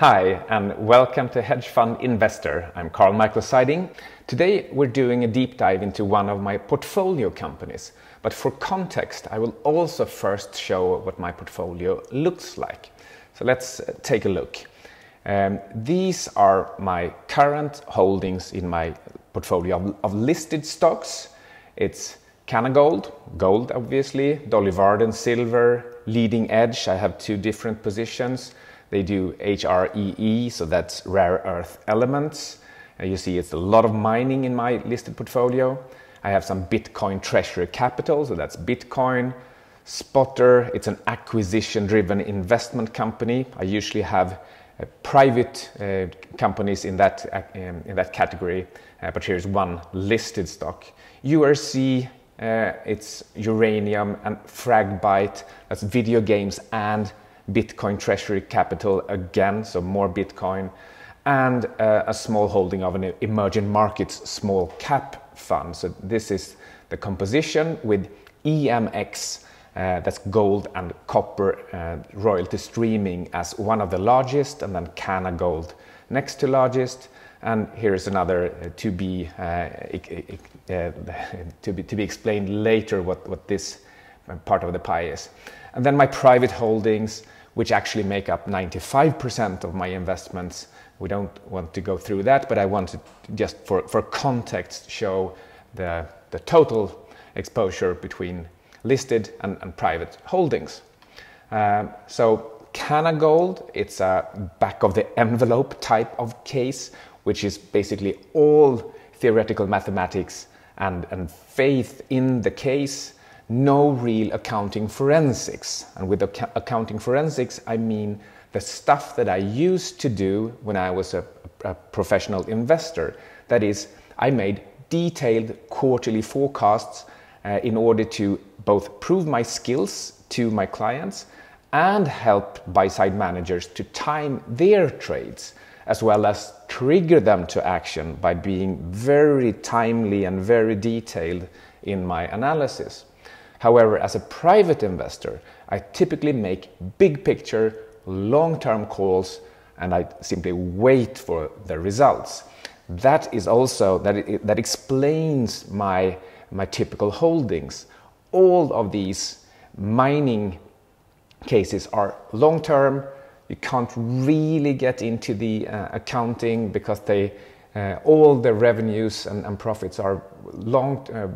Hi, and welcome to Hedge Fund Investor. I'm Karl-Mikael siding. Today we're doing a deep dive into one of my portfolio companies. But for context, I will also first show what my portfolio looks like. So let's take a look. These are my current holdings in my portfolio of listed stocks. It's Canagold, gold obviously, Dolly Varden, silver, Leading Edge. I have two different positions. They do HREE, so that's rare earth elements. You see it's a lot of mining in my listed portfolio. I have some Bitcoin treasury capital, so that's Bitcoin. Spotter, it's an acquisition-driven investment company. I usually have private companies in that category, but here's one listed stock. URC, it's uranium, and Fragbite, that's video games and Bitcoin treasury capital again, so more Bitcoin, and a small holding of an emerging markets small cap fund. So this is the composition with EMX, that's gold and copper royalty streaming as one of the largest, and then Canagold next to largest. And here's another to be explained later what this part of the pie is. And then my private holdings, which actually make up 95% of my investments. We don't want to go through that, but I wanted just for context show the total exposure between listed and private holdings. So Canagold, it's a back of the envelope type of case, which is basically all theoretical mathematics and faith in the case. No real accounting forensics. And with accounting forensics, I mean the stuff that I used to do when I was a professional investor. That is, I made detailed quarterly forecasts in order to both prove my skills to my clients and help buy-side managers to time their trades, as well as trigger them to action by being very timely and very detailed in my analysis. However, as a private investor, I typically make big picture, long-term calls, and I simply wait for the results. That is also, that explains my typical holdings. All of these mining cases are long-term. You can't really get into the accounting because all the revenues and profits are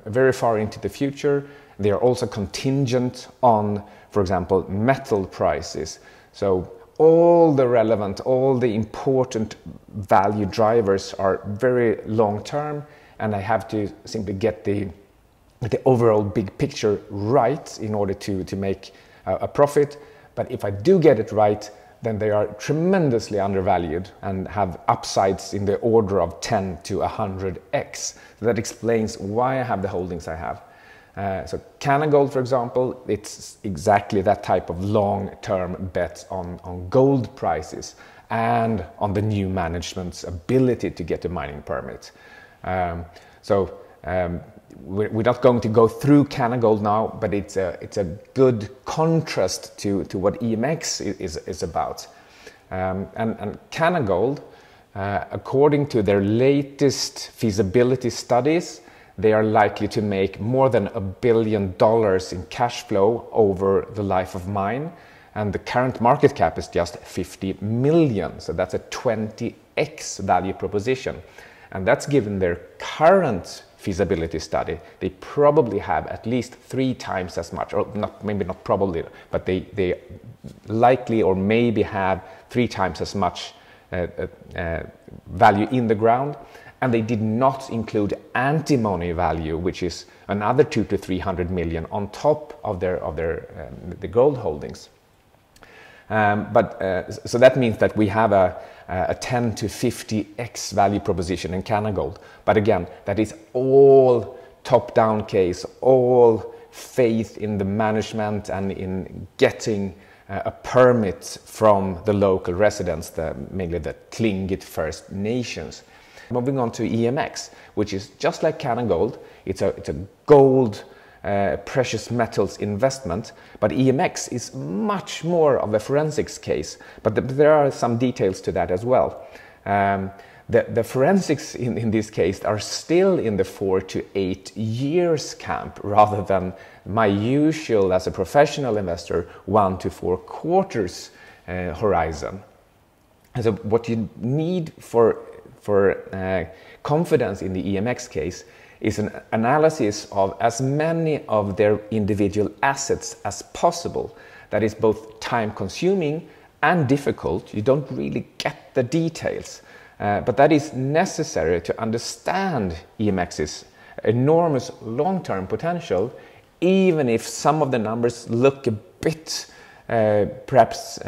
very far into the future. They are also contingent on, for example, metal prices. So all the relevant, all the important value drivers are very long term, and I have to simply get the overall big picture right in order to make a profit. But if I do get it right, then they are tremendously undervalued and have upsides in the order of 10 to 100x. So that explains why I have the holdings I have. So Canagold, for example, it's exactly that type of long-term bet on gold prices and on the new management's ability to get a mining permit. We're not going to go through Canagold now, but it's a good contrast to what EMX is about. And Canagold, according to their latest feasibility studies, they are likely to make more than $1 billion in cash flow over the life of mine. And the current market cap is just 50 million. So that's a 20x value proposition. And that's given their current feasibility study. They probably have at least 3 times as much, or maybe not probably, but they likely or maybe have 3 times as much value in the ground. And they did not include antimony value, which is another 200 to 300 million on top of the gold holdings. So that means that we have a 10 to 50x value proposition in Canagold. But again, that is all top-down case, all faith in the management and in getting a permit from the local residents, mainly the Tlingit First Nations. Moving on to EMX, which is just like Canagold. It's a gold precious metals investment, but EMX is much more of a forensics case. But there are some details to that as well. The forensics in this case are still in the 4 to 8 years camp, rather than my usual, as a professional investor, 1 to 4 quarters horizon. And so what you need for confidence in the EMX case is an analysis of as many of their individual assets as possible. That is both time consuming and difficult. You don't really get the details, but that is necessary to understand EMX's enormous long-term potential, even if some of the numbers look a bit perhaps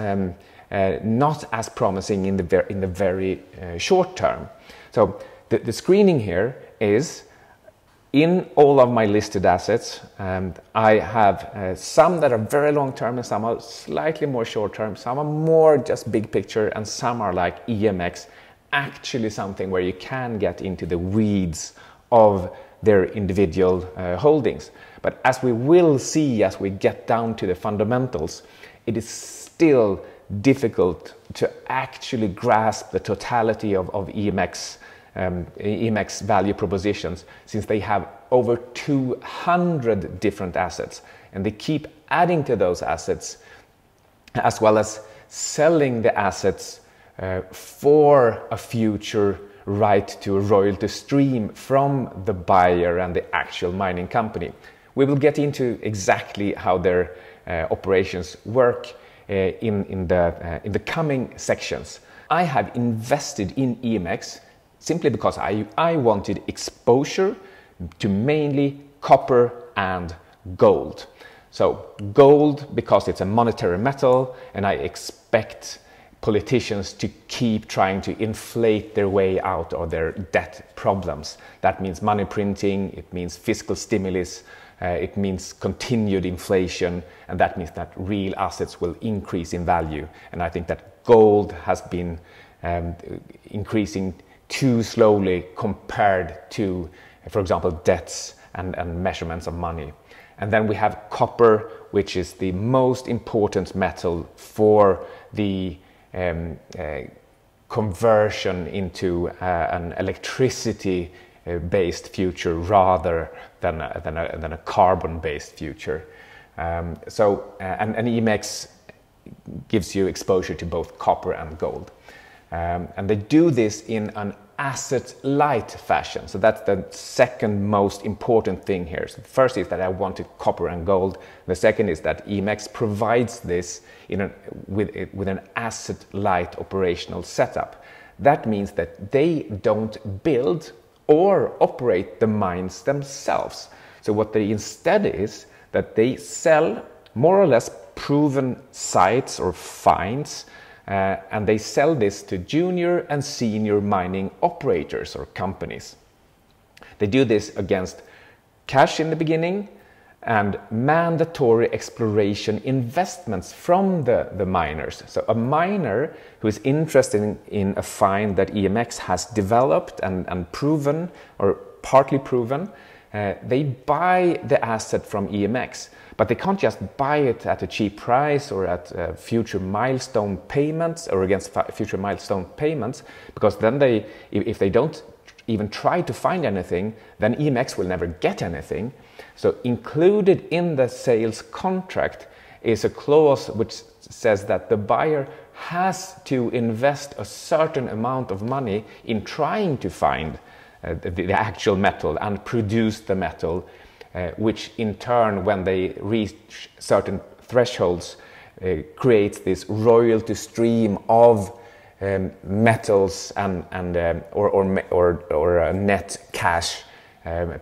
not as promising in the very short term. So the screening here is, in all of my listed assets, I have some that are very long term and some are slightly more short term, some are more just big picture, and some are like EMX, actually something where you can get into the weeds of their individual holdings. But as we will see as we get down to the fundamentals, it is still difficult to actually grasp the totality of EMX value propositions, since they have over 200 different assets, and they keep adding to those assets, as well as selling the assets for a future right to a royalty stream from the buyer and the actual mining company. We will get into exactly how their operations work in the coming sections. I have invested in EMX simply because I wanted exposure to mainly copper and gold. So gold because it's a monetary metal, and I expect politicians to keep trying to inflate their way out of their debt problems. That means money printing, it means fiscal stimulus, it means continued inflation, and that means that real assets will increase in value. And I think that gold has been increasing too slowly compared to, for example, debts and measurements of money. And then we have copper, which is the most important metal for the conversion into an electricity based future rather than a carbon based future. And EMX gives you exposure to both copper and gold. And they do this in an asset-light fashion. So that's the second most important thing here. So the first is that I wanted copper and gold. The second is that EMX provides this with an asset-light operational setup. That means that they don't build or operate the mines themselves. So what they instead is that they sell more or less proven sites or finds, and they sell this to junior and senior mining operators or companies. They do this against cash in the beginning and mandatory exploration investments from the miners. So a miner who is interested in a find that EMX has developed and proven, or partly proven, they buy the asset from EMX. But they can't just buy it at a cheap price or at future milestone payments or against future milestone payments, because then if they don't even try to find anything, then EMX will never get anything. So included in the sales contract is a clause which says that the buyer has to invest a certain amount of money in trying to find the actual metal and produce the metal, which in turn, when they reach certain thresholds, creates this royalty stream of metals or a net cash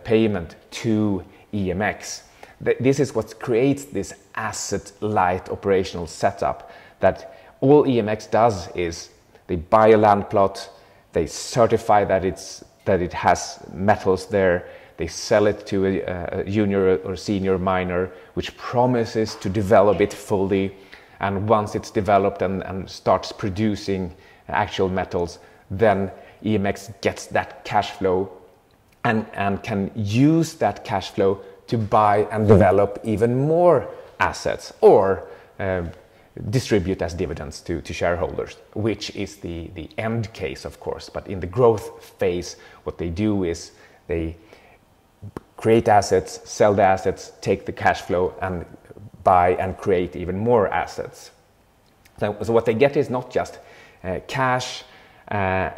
payment to EMX. This is what creates this asset-light operational setup, that all EMX does is they buy a land plot, they certify that it has metals there, they sell it to a junior or senior miner, which promises to develop it fully. And once it's developed and starts producing actual metals, then EMX gets that cash flow and can use that cash flow to buy and develop even more assets, or distribute as dividends to shareholders, which is the end case, of course. But in the growth phase, what they do is they create assets, sell the assets, take the cash flow, and buy and create even more assets. So what they get is not just cash,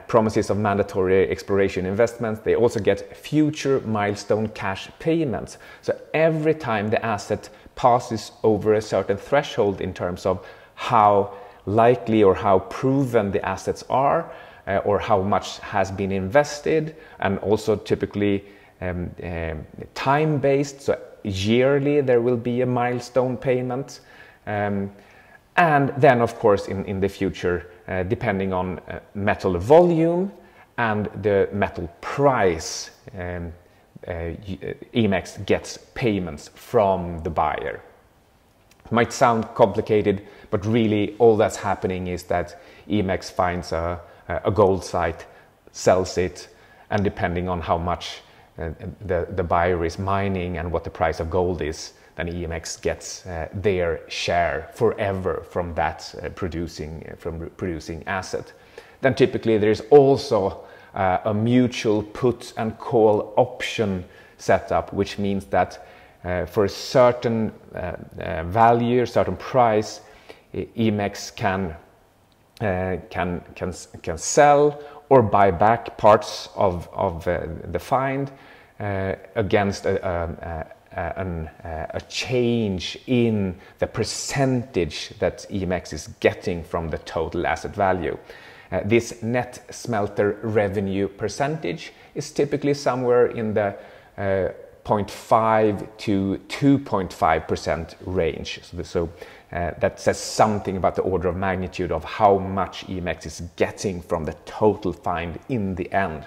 promises of mandatory exploration investments. They also get future milestone cash payments. So every time the asset passes over a certain threshold in terms of how likely or how proven the assets are, or how much has been invested, and also typically time-based, so yearly there will be a milestone payment, and then of course in the future, depending on metal volume and the metal price, EMX gets payments from the buyer. It might sound complicated, but really all that's happening is that EMX finds a gold site, sells it, and depending on how much the buyer is mining and what the price of gold is, then EMX gets their share forever from that producing asset. Then typically there is also a mutual put and call option setup, which means that for a certain value, a certain price, EMX can sell or buy back parts of the find against a change in the percentage that EMX is getting from the total asset value. This net smelter revenue percentage is typically somewhere in the 0.5 to 2.5% range. So that says something about the order of magnitude of how much EMX is getting from the total find in the end.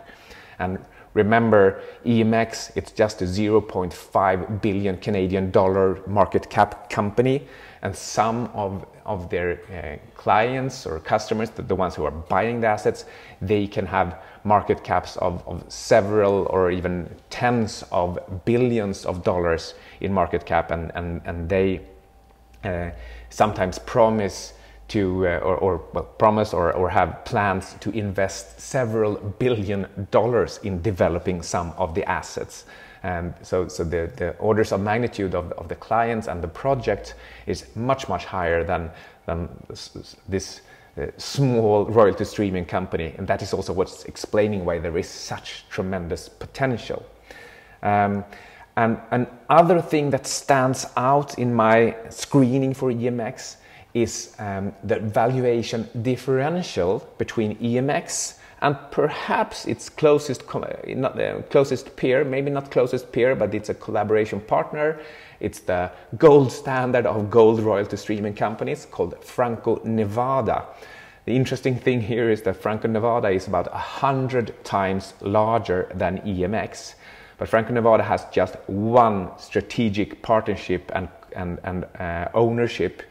And remember, EMX, it's just a 0.5 billion Canadian dollar market cap company, and some of their clients or customers, the ones who are buying the assets, they can have market caps of several or even tens of billions of dollars in market cap, and they sometimes promise to promise or have plans to invest several $billion in developing some of the assets. So the orders of magnitude of the clients and the project is much higher than this small royalty streaming company, and that is also what's explaining why there is such tremendous potential. And another thing that stands out in my screening for EMX is the valuation differential between EMX and perhaps its closest peer, maybe not closest peer, but it's a collaboration partner. It's the gold standard of gold royalty streaming companies called Franco-Nevada. The interesting thing here is that Franco-Nevada is about 100 times larger than EMX, but Franco-Nevada has just one strategic partnership and ownership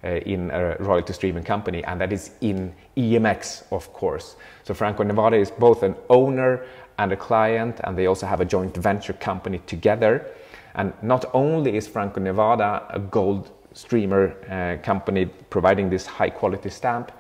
in a royalty streaming company, and that is in EMX, of course. So Franco-Nevada is both an owner and a client, and they also have a joint venture company together. And not only is Franco-Nevada a gold streamer company providing this high quality stamp,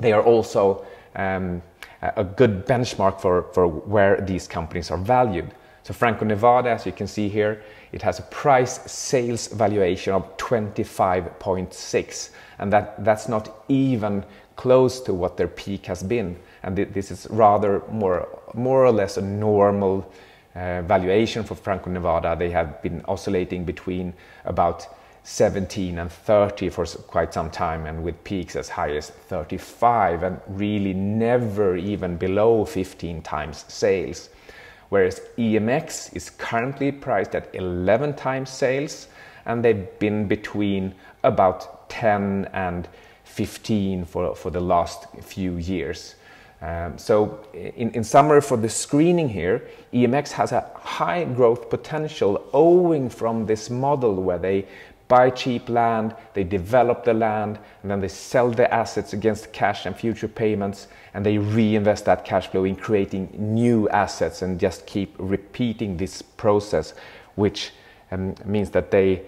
they are also a good benchmark for where these companies are valued. So Franco-Nevada, as you can see here, it has a price sales valuation of 25.6, and that's not even close to what their peak has been. And this is rather more or less a normal valuation for Franco-Nevada. They have been oscillating between about 17 and 30 for quite some time, and with peaks as high as 35, and really never even below 15 times sales. Whereas EMX is currently priced at 11 times sales, and they've been between about 10 and 15 for the last few years. So in summary, for the screening here, EMX has a high growth potential owing from this model where they buy cheap land, they develop the land, and then they sell the assets against cash and future payments, and they reinvest that cash flow in creating new assets and just keep repeating this process, which means that they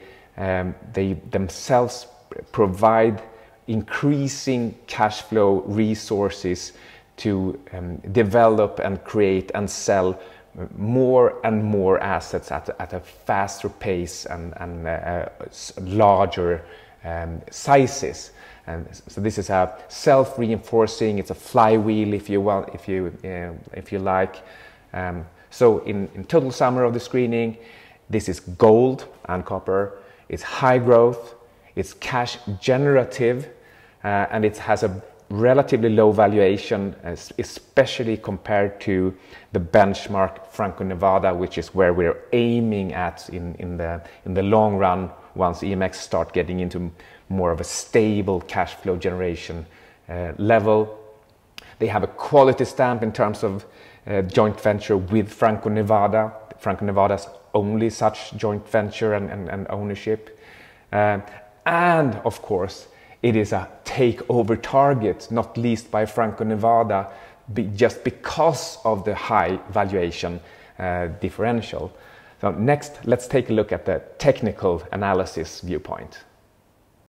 themselves provide increasing cash flow resources to develop and create and sell more and more assets at a faster pace and larger sizes. And so this is a self-reinforcing. It's a flywheel, if you want, if you like. So in total summary of the screening, this is gold and copper. It's high growth. It's cash generative, and it has a relatively low valuation, especially compared to the benchmark Franco-Nevada, which is where we're aiming at in the long run once EMX start getting into more of a stable cash flow generation level. They have a quality stamp in terms of joint venture with Franco-Nevada. Franco-Nevada's only such joint venture and ownership. And of course, it is a takeover target, not least by Franco-Nevada, just because of the high valuation differential. So next, let's take a look at the technical analysis viewpoint.